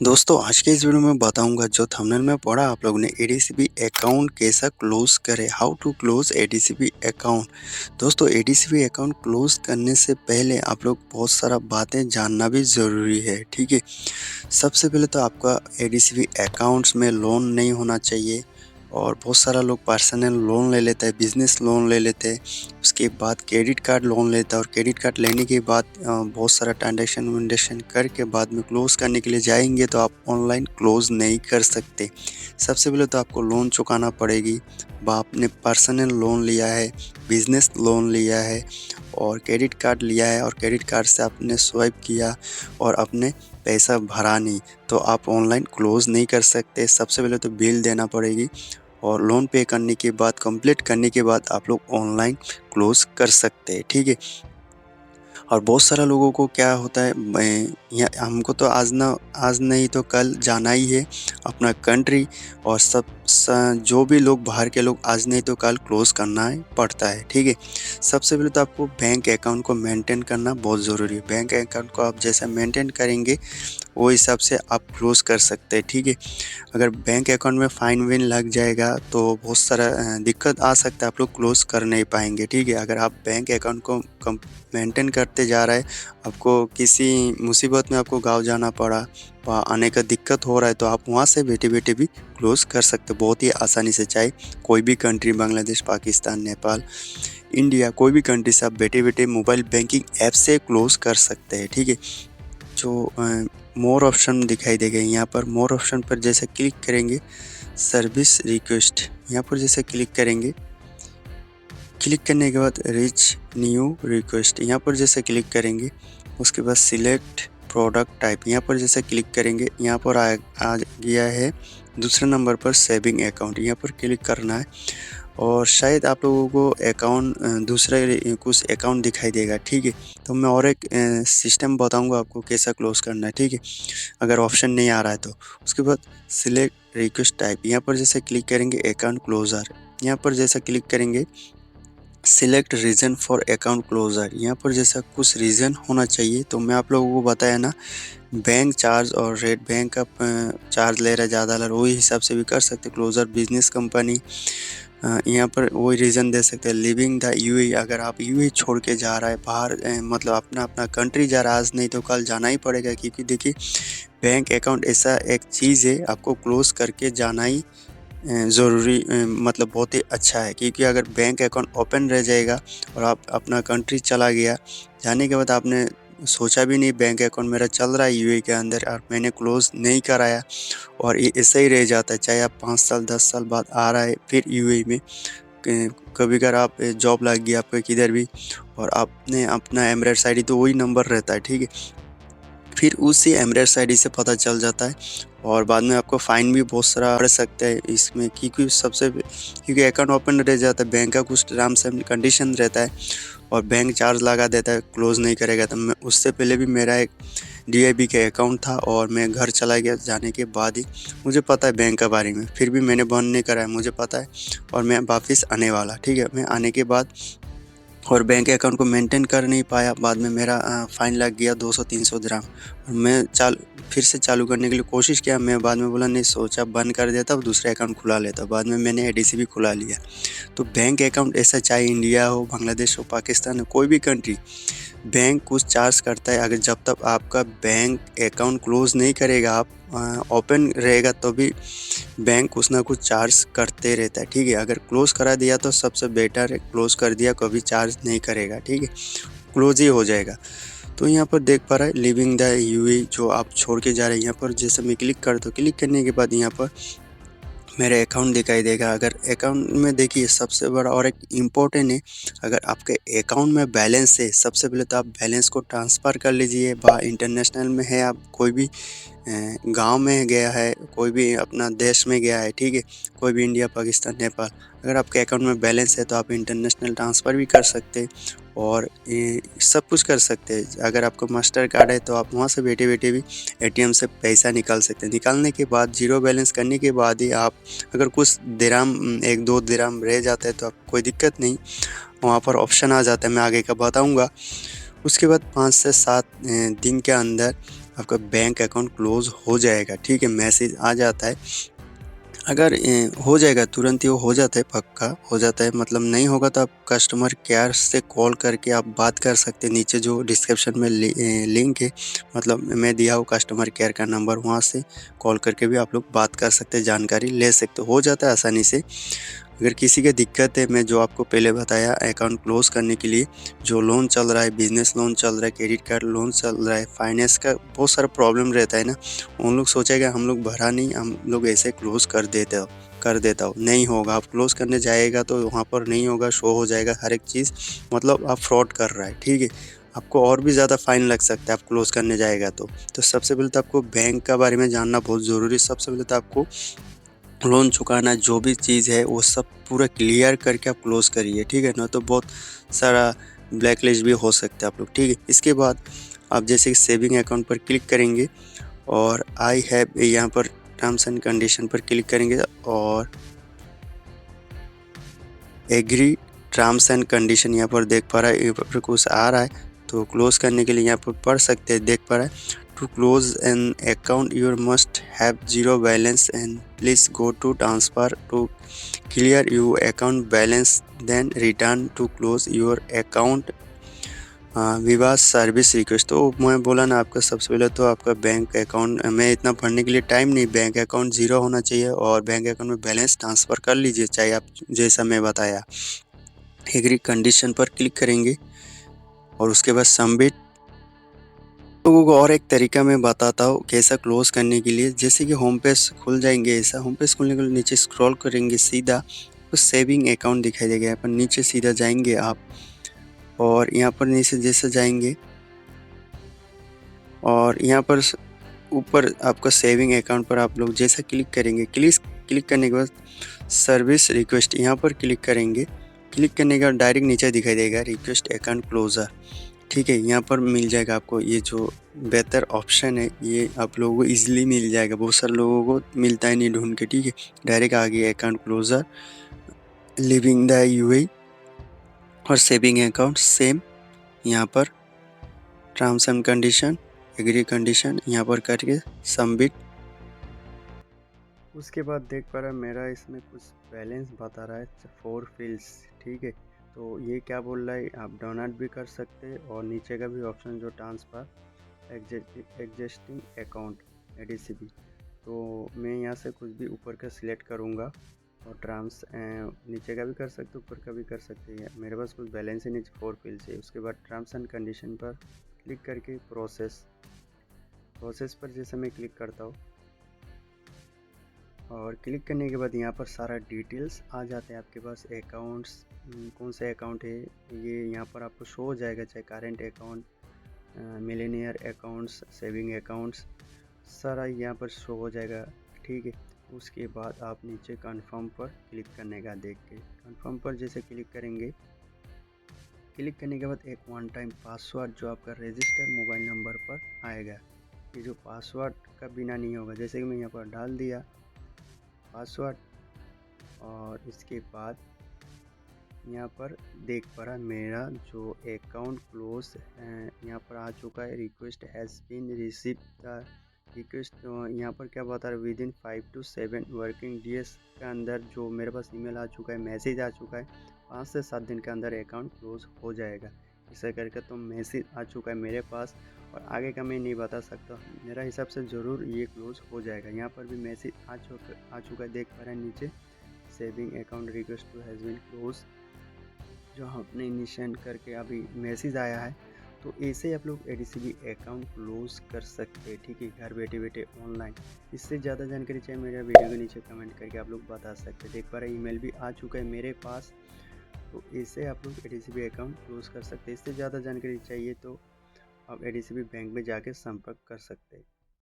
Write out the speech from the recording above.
दोस्तों आज के इस वीडियो में बताऊंगा जो थंबनेल में पढ़ा आप लोगों ने एडीसीबी अकाउंट कैसा क्लोज करें, how to close ADCB account. दोस्तों एडीसीबी अकाउंट क्लोज करने से पहले आप लोग बहुत सारा बातें जानना भी ज़रूरी है, ठीक है। सबसे पहले तो आपका एडीसीबी अकाउंट्स में लोन नहीं होना चाहिए और बहुत सारा लोग पर्सनल लोन ले लेता है, बिजनेस लोन ले लेते हैं, उसके बाद क्रेडिट कार्ड लोन लेता है और क्रेडिट कार्ड लेने के बाद बहुत सारा ट्रांजैक्शन वांजेक्शन करके बाद में क्लोज़ करने के लिए जाएंगे तो आप ऑनलाइन क्लोज़ नहीं कर सकते। सबसे पहले तो आपको लोन चुकाना पड़ेगी। आपने पर्सनल लोन लिया है, बिजनेस लोन लिया है और क्रेडिट कार्ड लिया है और क्रेडिट कार्ड से आपने स्वाइप किया और अपने पैसा भरा नहीं, तो आप ऑनलाइन क्लोज़ नहीं कर सकते। सबसे पहले तो बिल देना पड़ेगी और लोन पे करने के बाद कंप्लीट करने के बाद आप लोग ऑनलाइन क्लोज़ कर सकते हैं, ठीक है। और बहुत सारा लोगों को क्या होता है, मैं या हमको तो आज नहीं तो कल जाना ही है अपना कंट्री और जो भी लोग बाहर के लोग आज नहीं तो कल क्लोज करना है पड़ता है, ठीक है। सबसे पहले तो आपको बैंक अकाउंट को मेंटेन करना बहुत ज़रूरी है। बैंक अकाउंट को आप जैसा मेंटेन करेंगे वो हिसाब से आप क्लोज कर सकते हैं, ठीक है। अगर बैंक अकाउंट में फाइन वाइन लग जाएगा तो बहुत सारा दिक्कत आ सकता है, आप लोग क्लोज कर नहीं पाएंगे, ठीक है। अगर आप बैंक अकाउंट को मेंटेन करते जा रहे हैं, आपको किसी मुसीबत में आपको गाँव जाना पड़ा, वहाँ आने का दिक्कत हो रहा है तो आप वहाँ से बैठे बैठे भी क्लोज कर सकते हो बहुत ही आसानी से। चाहे कोई भी कंट्री, बांग्लादेश, पाकिस्तान, नेपाल, इंडिया, कोई भी कंट्री से आप बैठे बैठे मोबाइल बैंकिंग ऐप से क्लोज कर सकते हैं, ठीक है। जो मोर ऑप्शन दिखाई देगा, यहाँ पर मोर ऑप्शन पर जैसे क्लिक करेंगे, सर्विस रिक्वेस्ट यहाँ पर जैसे क्लिक करेंगे, क्लिक करने के बाद रिच न्यू रिक्वेस्ट यहाँ पर जैसे क्लिक करेंगे, उसके बाद सिलेक्ट प्रोडक्ट टाइप यहाँ पर जैसे क्लिक करेंगे, यहाँ पर आ गया है दूसरे नंबर पर सेविंग अकाउंट, यहाँ पर क्लिक करना है और शायद आप लोगों को अकाउंट दूसरे कुछ अकाउंट दिखाई देगा, ठीक है। तो मैं और एक सिस्टम बताऊंगा आपको कैसा क्लोज करना है, ठीक है। अगर ऑप्शन नहीं आ रहा है तो उसके बाद सिलेक्ट रिक्वेस्ट टाइप यहाँ पर जैसे क्लिक करेंगे, अकाउंट क्लोजर यहाँ पर जैसा क्लिक करेंगे, select reason for account closure यहाँ पर जैसा कुछ रीज़न होना चाहिए। तो मैं आप लोगों को बताया ना, बैंक चार्ज और रेट बैंक का चार्ज ले रहा है ज़्यादा, ले रहा है, वही हिसाब से भी कर सकते। क्लोजर बिजनेस कंपनी यहाँ पर वही रीज़न दे सकते हैं। लिविंग द यूएई, अगर आप यूएई छोड़ के जा रहा है बाहर, मतलब अपना अपना कंट्री जा रहा है, आज नहीं तो कल जाना ही पड़ेगा, क्योंकि देखिए बैंक अकाउंट ऐसा एक चीज़ है, आपको क्लोज करके जाना ही ज़रूरी, मतलब बहुत ही अच्छा है। क्योंकि अगर बैंक अकाउंट ओपन रह जाएगा और आप अपना कंट्री चला गया, जाने के बाद आपने सोचा भी नहीं बैंक अकाउंट मेरा चल रहा है यूएई के अंदर और मैंने क्लोज़ नहीं कराया और ये ऐसे ही रह जाता है, चाहे आप 5 साल 10 साल बाद आ रहा है फिर यूएई में, कभी अगर आप जॉब लग गई आपका किधर भी और आपने अपना एमरेट्स आईडी, तो वही नंबर रहता है, ठीक है। फिर उसी एमरेट्स आईडी से पता चल जाता है और बाद में आपको फ़ाइन भी बहुत सारा पड़ सकता है इसमें, क्योंकि अकाउंट ओपन रह जाता है, बैंक का कुछ टर्म्स एंड कंडीशन रहता है और बैंक चार्ज लगा देता है क्लोज़ नहीं करेगा। तो मैं उससे पहले भी मेरा एक डीआईबी का अकाउंट था और मैं घर चला गया, जाने के बाद ही मुझे पता है बैंक के बारे में, फिर भी मैंने बंद नहीं कराया, मुझे पता है और मैं वापस आने वाला, ठीक है। मैं आने के बाद और बैंक अकाउंट को मेंटेन कर नहीं पाया, बाद में मेरा फ़ाइन लग गया 200-300 दिरहम और मैं फिर से चालू करने के लिए कोशिश किया, मैं बाद में बोला नहीं, सोचा बंद कर देता और दूसरा अकाउंट खुला लेता, बाद में मैंने एडीसीबी खुला लिया। तो बैंक अकाउंट ऐसा, चाहे इंडिया हो, बांग्लादेश हो, पाकिस्तान हो, कोई भी कंट्री, बैंक कुछ चार्ज करता है। अगर जब तक आपका बैंक अकाउंट क्लोज़ नहीं करेगा, आप ओपन रहेगा तो भी बैंक कुछ ना कुछ चार्ज करते रहता है, ठीक है। अगर क्लोज़ करा दिया तो सबसे बेटर है, क्लोज़ कर दिया कभी चार्ज नहीं करेगा, ठीक है, क्लोज़ ही हो जाएगा। तो यहाँ पर देख पा रहा है लिविंग द यूएई, जो आप छोड़ के जा रहे हैं, यहाँ पर जैसे मैं क्लिक करता हूँ, क्लिक करने के बाद यहाँ पर मेरे अकाउंट दिखाई देगा। अगर अकाउंट में देखिए सबसे बड़ा और एक इम्पोर्टेंट है, अगर आपके अकाउंट में बैलेंस है, सबसे पहले तो आप बैलेंस को ट्रांसफ़र कर लीजिए। इंटरनेशनल में है, आप कोई भी गांव में गया है, कोई भी अपना देश में गया है, ठीक है, कोई भी इंडिया, पाकिस्तान, नेपाल, अगर आपके अकाउंट में बैलेंस है तो आप इंटरनेशनल ट्रांसफ़र भी कर सकते हैं और सब कुछ कर सकते हैं। अगर आपको मास्टर कार्ड है तो आप वहाँ से बैठे बैठे भी एटीएम से पैसा निकाल सकते हैं। निकालने के बाद जीरो बैलेंस करने के बाद ही आप, अगर कुछ दिरहम, 1-2 दिरहम रह जाता है तो आप कोई दिक्कत नहीं, वहाँ पर ऑप्शन आ जाता है, मैं आगे का बताऊँगा। उसके बाद 5 से 7 दिन के अंदर आपका बैंक अकाउंट क्लोज हो जाएगा। ठीक है, मैसेज आ जाता है। अगर हो जाएगा, तुरंत ही वो हो जाता है, पक्का हो जाता है, मतलब नहीं होगा तो आप कस्टमर केयर से कॉल करके आप बात कर सकते हैं। नीचे जो डिस्क्रिप्शन में लिंक है, मतलब मैं दिया हूँ कस्टमर केयर का नंबर, वहाँ से कॉल करके भी आप लोग बात कर सकते हैं, जानकारी ले सकते हो जाता है आसानी से। अगर किसी की दिक्कत है, मैं जो आपको पहले बताया अकाउंट क्लोज करने के लिए, जो लोन चल रहा है, बिजनेस लोन चल रहा है, क्रेडिट कार्ड लोन चल रहा है, फाइनेंस का बहुत सारा प्रॉब्लम रहता है ना, उन लोग सोचेगा हम लोग भरा नहीं, हम लोग ऐसे क्लोज कर देता हूँ, नहीं होगा। आप क्लोज करने जाएगा तो वहाँ पर नहीं होगा, शो हो जाएगा हर एक चीज़, मतलब आप फ्रॉड कर रहा है। ठीक है, आपको और भी ज़्यादा फाइन लग सकता है आप क्लोज करने जाएगा तो सबसे पहले तो आपको बैंक का बारे में जानना बहुत ज़रूरी है। सबसे पहले तो आपको लोन चुकाना, जो भी चीज़ है वो सब पूरा क्लियर करके आप क्लोज करिए। ठीक है ना, तो बहुत सारा ब्लैक लिस्ट भी हो सकता है आप लोग। ठीक है, इसके बाद आप जैसे कि सेविंग अकाउंट पर क्लिक करेंगे और आई हैव, यहाँ पर टर्म्स एंड कंडीशन पर क्लिक करेंगे और एग्री टर्म्स एंड कंडीशन यहाँ पर देख पा रहा है, यहाँ पर कुछ आ रहा है तो क्लोज करने के लिए यहाँ पर पढ़ सकते हैं, देख पा रहा है। To close an account your must have zero balance and please go to transfer to clear your account balance then return to close your account विवाद सर्विस रिक्वेस्ट। तो मैं बोला ना, आपका सबसे पहले तो आपका बैंक अकाउंट में इतना भरने के लिए टाइम नहीं, बैंक अकाउंट ज़ीरो होना चाहिए और बैंक अकाउंट में बैलेंस ट्रांसफ़र कर लीजिए, चाहे आप जैसा मैं बताया। एग्री कंडीशन पर क्लिक करेंगे और उसके बाद सबमिट। लोगों को और एक तरीका मैं बताता हूँ कैसा क्लोज करने के लिए। जैसे कि होम पेज खुल जाएंगे, ऐसा होम पेज खुलने के लिए नीचे स्क्रॉल करेंगे सीधा, तो सेविंग अकाउंट दिखाई देगा। यहाँ पर नीचे सीधा जाएंगे आप और यहाँ पर नीचे जैसे जाएंगे और यहाँ पर ऊपर आपका सेविंग अकाउंट पर आप लोग जैसा क्लिक करेंगे, क्लिक करने के बाद सर्विस रिक्वेस्ट यहाँ पर क्लिक करेंगे। क्लिक करने के बाद डायरेक्ट नीचे दिखाई देगा रिक्वेस्ट अकाउंट क्लोजर। ठीक है, यहाँ पर मिल जाएगा आपको ये जो बेहतर ऑप्शन है, ये आप लोगों को इजीली मिल जाएगा, बहुत सारे लोगों को मिलता है नहीं ढूंढ के। ठीक है, डायरेक्ट आ गया account closure, leaving the UAE और सेविंग अकाउंट सेम। यहाँ पर terms and condition, agree condition यहाँ पर करके सबमिट। उसके बाद देख पा रहा है मेरा इसमें कुछ बैलेंस बता रहा है 4 फील्ड्स। ठीक है, तो ये क्या बोल रहा है, आप डोनेट भी कर सकते हैं और नीचे का भी ऑप्शन जो ट्रांसफ़र एग्जिस्टिंग अकाउंट एडीसीबी, तो मैं यहाँ से कुछ भी ऊपर का सिलेक्ट करूँगा और नीचे का भी कर सकते, ऊपर का भी कर सकते हैं। मेरे पास कुछ बैलेंस है नीचे 4 फील्ड्स है। उसके बाद टर्म्स एंड कंडीशन पर क्लिक करके प्रोसेस पर जैसे मैं क्लिक करता हूँ और क्लिक करने के बाद यहाँ पर सारा डिटेल्स आ जाते हैं आपके पास। अकाउंट्स, कौन से अकाउंट है ये यहाँ पर आपको शो हो जाएगा, चाहे current account, Millionaire accounts, saving accounts, सारा यहाँ पर शो हो जाएगा। ठीक है, उसके बाद आप नीचे कन्फर्म पर क्लिक करने का, देख के कन्फर्म पर जैसे क्लिक करेंगे, क्लिक करने के बाद एक वन टाइम पासवर्ड जो आपका रजिस्टर मोबाइल नंबर पर आएगा, ये जो पासवर्ड का बिना नहीं होगा। जैसे कि मैं यहाँ पर डाल दिया पासवर्ड और इसके बाद यहाँ पर देख पा रहा मेरा जो अकाउंट क्लोज यहाँ पर आ चुका है। Request has been receive the request, यहाँ पर क्या बता रहा है, within 5 to 7 working days के अंदर जो मेरे पास ईमेल आ चुका है, मैसेज आ चुका है, 5 से 7 दिन के अंदर अकाउंट क्लोज हो जाएगा। ऐसा करके तो मैसेज आ चुका है मेरे पास और आगे का मैं नहीं बता सकता, मेरा हिसाब से ज़रूर ये क्लोज हो जाएगा। यहाँ पर भी मैसेज आ चुका है, देख पा रहे हैं नीचे, saving account request to has been close, जो हमने इनिशिएट करके अभी मैसेज आया है। तो ऐसे आप लोग एडीसीबी अकाउंट क्लोज कर सकते हैं। ठीक है, घर बैठे बैठे ऑनलाइन। इससे ज़्यादा जानकारी चाहिए मेरे वीडियो के नीचे कमेंट करके आप लोग बता सकते हैं। देख पा रहे ईमेल भी आ चुका है मेरे पास, तो ऐसे आप लोग एडीसीबी अकाउंट क्लोज कर सकते हैं। इससे ज़्यादा जानकारी चाहिए तो आप एडीसीबी बैंक में जाके संपर्क कर सकते हैं।